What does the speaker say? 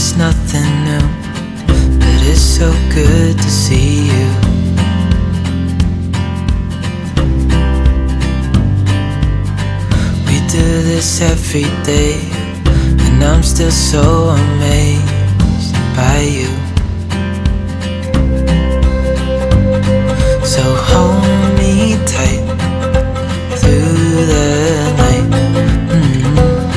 it's nothing new, but it's so good to see you. We do this every day, and I'm still so amazed by you.